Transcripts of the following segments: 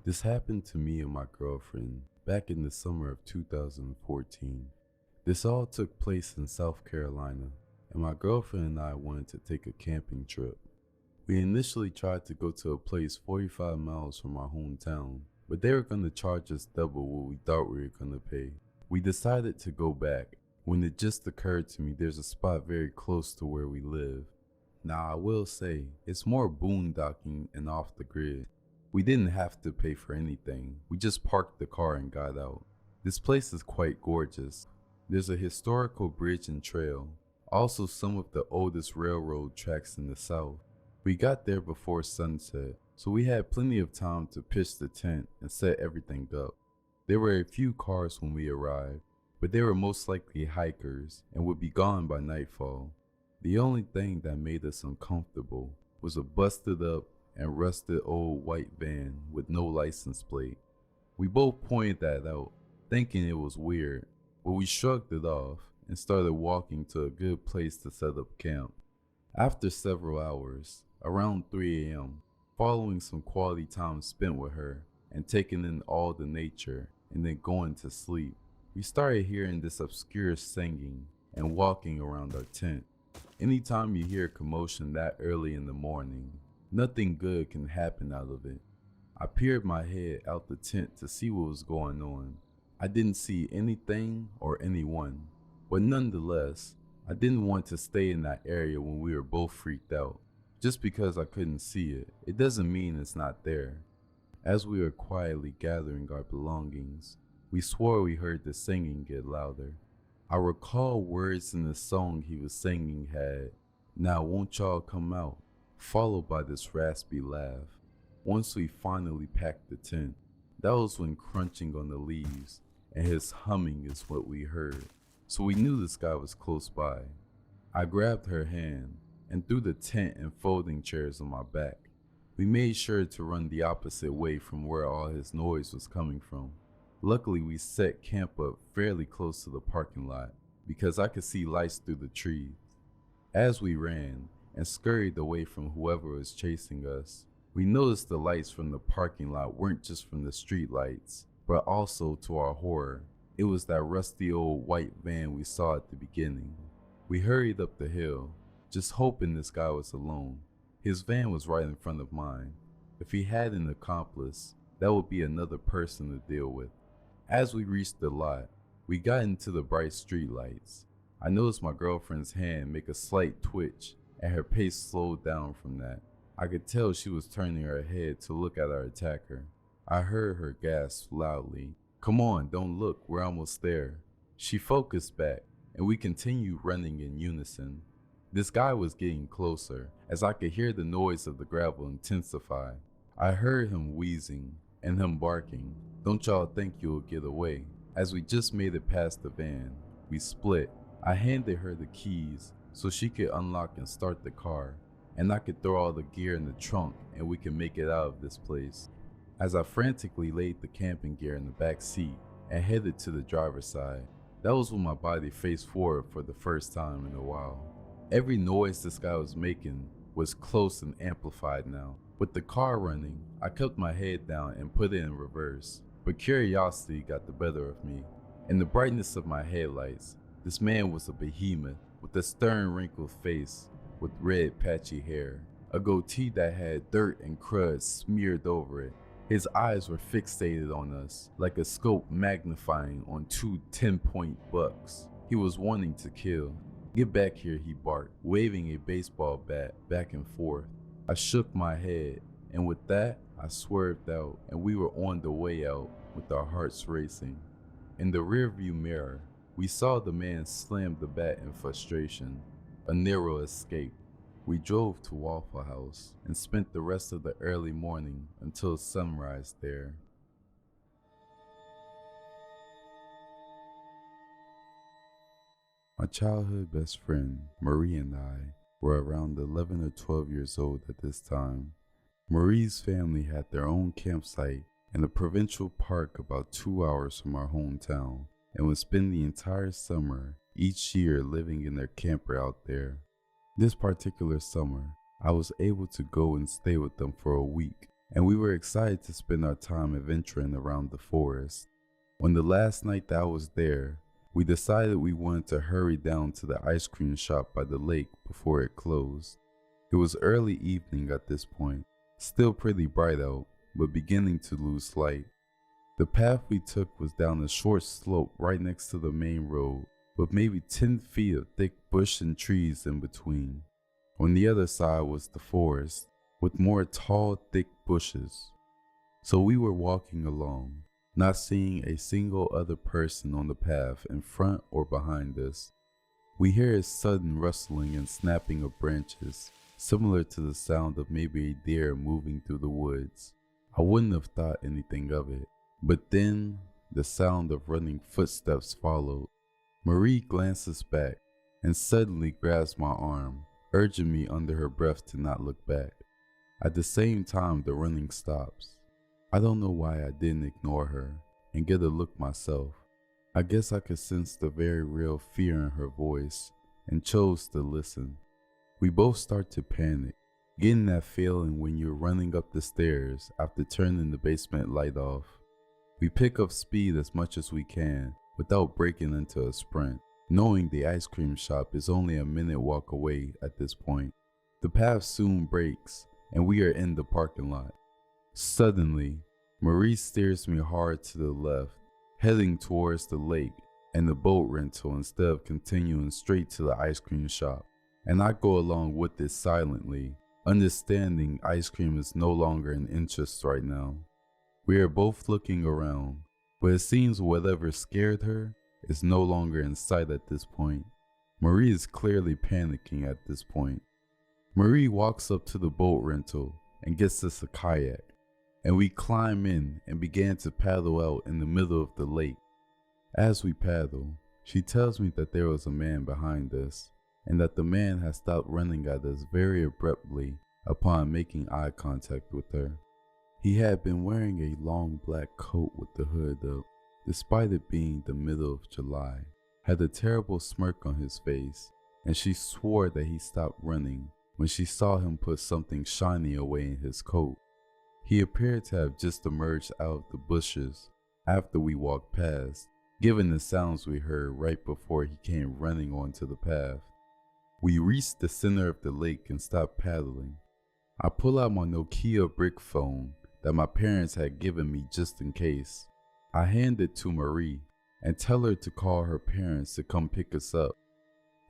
This happened to me and my girlfriend back in the summer of 2014. This all took place in South Carolina, and my girlfriend and I wanted to take a camping trip. We initially tried to go to a place 45 miles from our hometown, but they were going to charge us double what we thought we were going to pay. We decided to go back when it just occurred to me there's a spot very close to where we live. Now I will say, it's more boondocking and off the grid. We didn't have to pay for anything, we just parked the car and got out. This place is quite gorgeous. There's a historical bridge and trail, also some of the oldest railroad tracks in the South. We got there before sunset, so we had plenty of time to pitch the tent and set everything up. There were a few cars when we arrived, but they were most likely hikers and would be gone by nightfall. The only thing that made us uncomfortable was a busted up and rusted old white van with no license plate. We both pointed that out, thinking it was weird, but we shrugged it off and started walking to a good place to set up camp. After several hours, around 3 a.m., following some quality time spent with her and taking in all the nature and then going to sleep, we started hearing this obscure singing and walking around our tent. Anytime you hear commotion that early in the morning, nothing good can happen out of it. I peered my head out the tent to see what was going on. I didn't see anything or anyone, but nonetheless, I didn't want to stay in that area when we were both freaked out. Just because I couldn't see it, it doesn't mean it's not there. As we were quietly gathering our belongings, we swore we heard the singing get louder. I recall words in the song he was singing had, "Now won't y'all come out," followed by this raspy laugh. Once we finally packed the tent, that was when crunching on the leaves and his humming is what we heard, so we knew this guy was close by. I grabbed her hand and threw the tent and folding chairs on my back. We made sure to run the opposite way from where all his noise was coming from. Luckily, we set camp up fairly close to the parking lot because I could see lights through the trees. As we ran and scurried away from whoever was chasing us, we noticed the lights from the parking lot weren't just from the street lights, but also, to our horror, it was that rusty old white van we saw at the beginning. We hurried up the hill, just hoping this guy was alone. His van was right in front of mine. If he had an accomplice, that would be another person to deal with. As we reached the lot, we got into the bright street lights. I noticed my girlfriend's hand make a slight twitch and her pace slowed down from that. I could tell she was turning her head to look at our attacker. I heard her gasp loudly, "Come on, don't look, we're almost there." She focused back and we continued running in unison. This guy was getting closer as I could hear the noise of the gravel intensify. I heard him wheezing and him barking, "Don't y'all think you'll get away." As we just made it past the van, we split. I handed her the keys so she could unlock and start the car, and I could throw all the gear in the trunk and we could make it out of this place. As I frantically laid the camping gear in the back seat and headed to the driver's side, that was when my body faced forward for the first time in a while. Every noise this guy was making was close and amplified now. With the car running, I kept my head down and put it in reverse, but curiosity got the better of me. In the brightness of my headlights, this man was a behemoth with a stern wrinkled face with red patchy hair, a goatee that had dirt and crud smeared over it. His eyes were fixated on us like a scope magnifying on two 10-point bucks. He was wanting to kill. "Get back here," he barked, waving a baseball bat back and forth. I shook my head, and with that, I swerved out, and we were on the way out with our hearts racing. In the rearview mirror, we saw the man slam the bat in frustration, a narrow escape. We drove to Waffle House and spent the rest of the early morning until sunrise there. My childhood best friend, Marie, and I were around 11 or 12 years old at this time. Marie's family had their own campsite in a provincial park about 2 hours from our hometown and would spend the entire summer each year living in their camper out there. This particular summer, I was able to go and stay with them for a week. and we were excited to spend our time adventuring around the forest. On the last night that I was there, we decided we wanted to hurry down to the ice cream shop by the lake before it closed. It was early evening at this point, still pretty bright out, but beginning to lose light. The path we took was down a short slope right next to the main road, with maybe 10 feet of thick bush and trees in between. On the other side was the forest, with more tall, thick bushes. So we were walking along, not seeing a single other person on the path in front or behind us. We hear a sudden rustling and snapping of branches, similar to the sound of maybe a deer moving through the woods. I wouldn't have thought anything of it, but then the sound of running footsteps followed. Marie glances back and suddenly grabs my arm, urging me under her breath to not look back. At the same time, the running stops. I don't know why I didn't ignore her and get a look myself. I guess I could sense the very real fear in her voice and chose to listen. We both start to panic, getting that feeling when you're running up the stairs after turning the basement light off. We pick up speed as much as we can without breaking into a sprint, knowing the ice cream shop is only a minute walk away at this point. The path soon breaks and we are in the parking lot. Suddenly, Marie steers me hard to the left, heading towards the lake and the boat rental instead of continuing straight to the ice cream shop. And I go along with it silently, understanding ice cream is no longer an interest right now. We are both looking around, but it seems whatever scared her is no longer in sight at this point. Marie is clearly panicking at this point. Marie walks up to the boat rental and gets us a kayak, and we climb in and begin to paddle out in the middle of the lake. As we paddle, she tells me that there was a man behind us, and that the man had stopped running at us very abruptly upon making eye contact with her. He had been wearing a long black coat with the hood up, despite it being the middle of July, had a terrible smirk on his face, and she swore that he stopped running when she saw him put something shiny away in his coat. He appeared to have just emerged out of the bushes after we walked past, given the sounds we heard right before he came running onto the path. We reached the center of the lake and stopped paddling. I pull out my Nokia brick phone that my parents had given me just in case. I hand it to Marie and tell her to call her parents to come pick us up.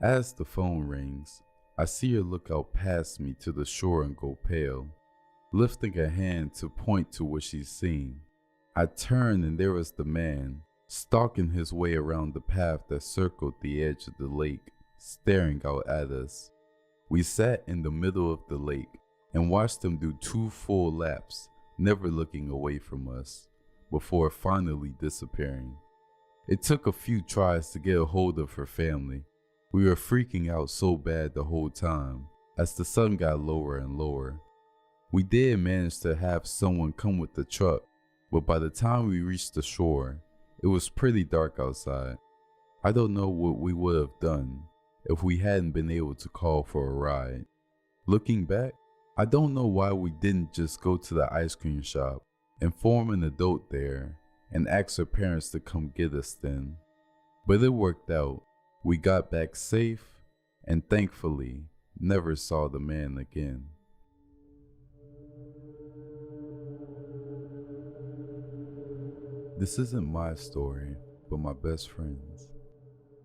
As the phone rings, I see her look out past me to the shore and go pale, lifting a hand to point to what she's seen. I turn and there was the man, stalking his way around the path that circled the edge of the lake, staring out at us. We sat in the middle of the lake and watched him do 2 full laps, never looking away from us, before finally disappearing. It took a few tries to get a hold of her family. We were freaking out so bad the whole time, as the sun got lower and lower. We did manage to have someone come with the truck, but by the time we reached the shore, it was pretty dark outside. I don't know what we would have done if we hadn't been able to call for a ride. Looking back, I don't know why we didn't just go to the ice cream shop, inform an adult there, and ask her parents to come get us then. But it worked out. We got back safe, and thankfully, never saw the man again. This isn't my story, but my best friend's.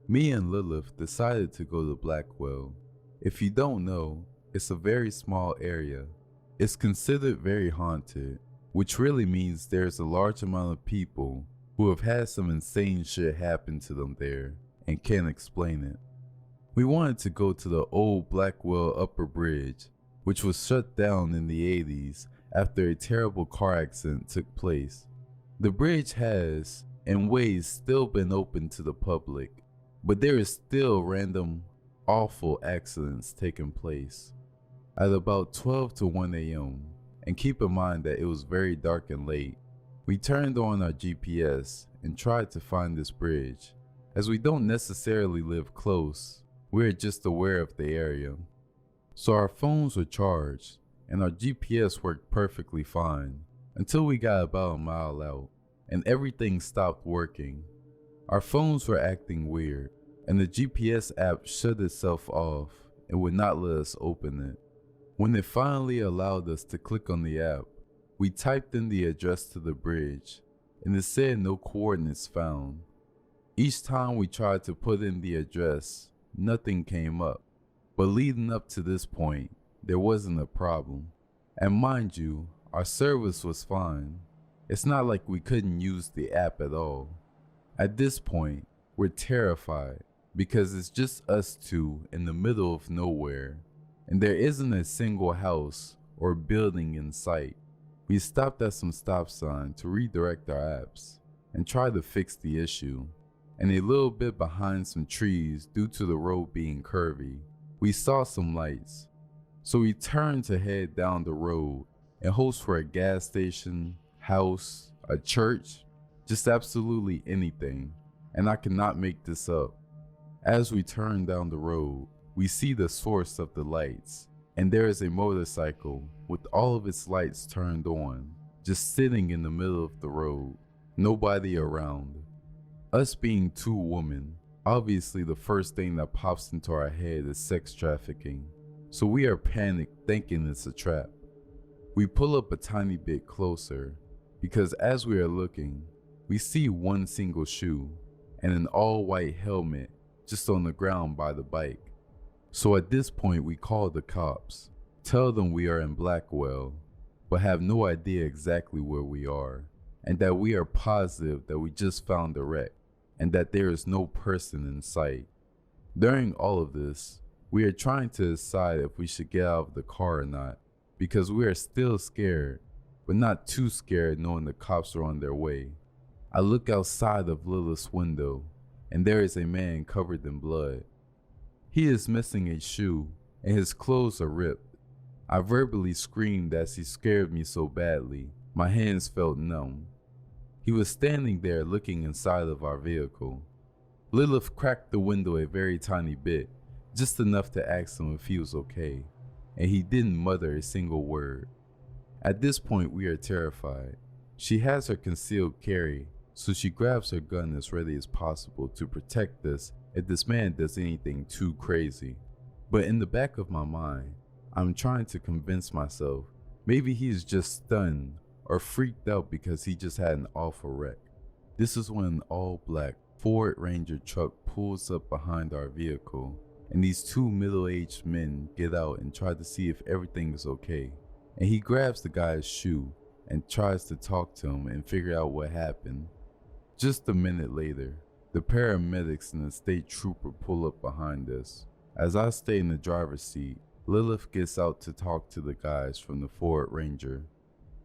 Me and Lilith decided to go to Blackwell. If you don't know, it's a very small area. It's considered very haunted, which really means there's a large amount of people who have had some insane shit happen to them there and can't explain it. We wanted to go to the old Blackwell Upper Bridge, which was shut down in the 80s after a terrible car accident took place. The bridge has, in ways, still been open to the public, but there is still random, awful accidents taking place. At about 12 to 1 a.m., and keep in mind that it was very dark and late, we turned on our GPS and tried to find this bridge. As we don't necessarily live close, we're just aware of the area. So our phones were charged, and our GPS worked perfectly fine until we got about a mile out and everything stopped working. Our phones were acting weird and the GPS app shut itself off and would not let us open it. When it finally allowed us to click on the app, we typed in the address to the bridge and it said no coordinates found. Each time we tried to put in the address, nothing came up. But leading up to this point, there wasn't a problem. And mind you, our service was fine. It's not like we couldn't use the app at all. At this point, we're terrified because it's just us two in the middle of nowhere, and there isn't a single house or building in sight. We stopped at some stop sign to redirect our apps and try to fix the issue. And a little bit behind some trees due to the road being curvy, we saw some lights. So we turned to head down the road and hope for a gas station, house, a church, just absolutely anything. And I cannot make this up. As we turn down the road, we see the source of the lights, and there is a motorcycle with all of its lights turned on, just sitting in the middle of the road, nobody around. Us being two women, obviously the first thing that pops into our head is sex trafficking, so we are panicked thinking it's a trap. We pull up a tiny bit closer, because as we are looking, we see one single shoe and an all-white helmet just on the ground by the bike. So at this point we call the cops, tell them we are in Blackwell, but have no idea exactly where we are, and that we are positive that we just found the wreck, and that there is no person in sight. During all of this, we are trying to decide if we should get out of the car or not, because we are still scared, but not too scared knowing the cops are on their way. I look outside of Lilith's window, and there is a man covered in blood. He is missing a shoe, and his clothes are ripped. I verbally screamed as he scared me so badly, my hands felt numb. He was standing there looking inside of our vehicle. Lilith cracked the window a very tiny bit, just enough to ask him if he was okay, and he didn't mutter a single word. At this point we are terrified. She has her concealed carry, so she grabs her gun as ready as possible to protect us if this man does anything too crazy. But in the back of my mind, I'm trying to convince myself maybe he is just stunned or freaked out because he just had an awful wreck. This is when an all-black Ford Ranger truck pulls up behind our vehicle, and these two middle-aged men get out and try to see if everything is okay. And he grabs the guy's shoe and tries to talk to him and figure out what happened. Just a minute later, the paramedics and the state trooper pull up behind us. As I stay in the driver's seat, Lilith gets out to talk to the guys from the Ford Ranger.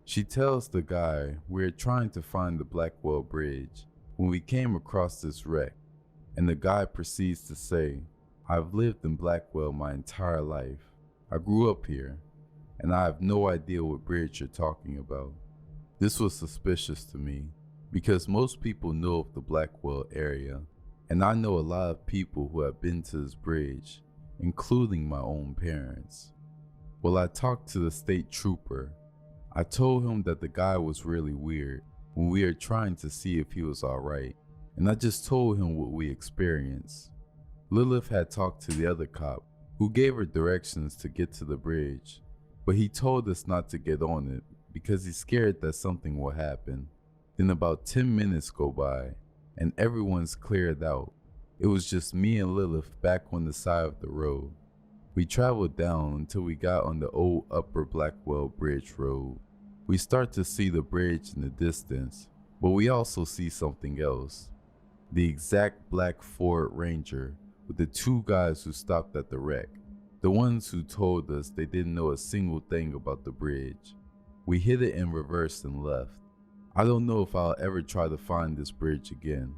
She tells the guy we're trying to find the Blackwell Bridge when we came across this wreck, and the guy proceeds to say, "I've lived in Blackwell my entire life. I grew up here, and I have no idea what bridge you're talking about." This was suspicious to me, because most people know of the Blackwell area, and I know a lot of people who have been to this bridge, including my own parents. Well, I talked to the state trooper. I told him that the guy was really weird when we were trying to see if he was alright, and I just told him what we experienced. Lilith had talked to the other cop, who gave her directions to get to the bridge, but he told us not to get on it because he's scared that something will happen. Then about 10 minutes go by, and everyone's cleared out. It was just me and Lilith back on the side of the road. We traveled down until we got on the old Upper Blackwell Bridge Road. We start to see the bridge in the distance, but we also see something else. The exact black Ford Ranger with the two guys who stopped at the wreck. The ones who told us they didn't know a single thing about the bridge. We hit it in reverse and left. I don't know if I'll ever try to find this bridge again.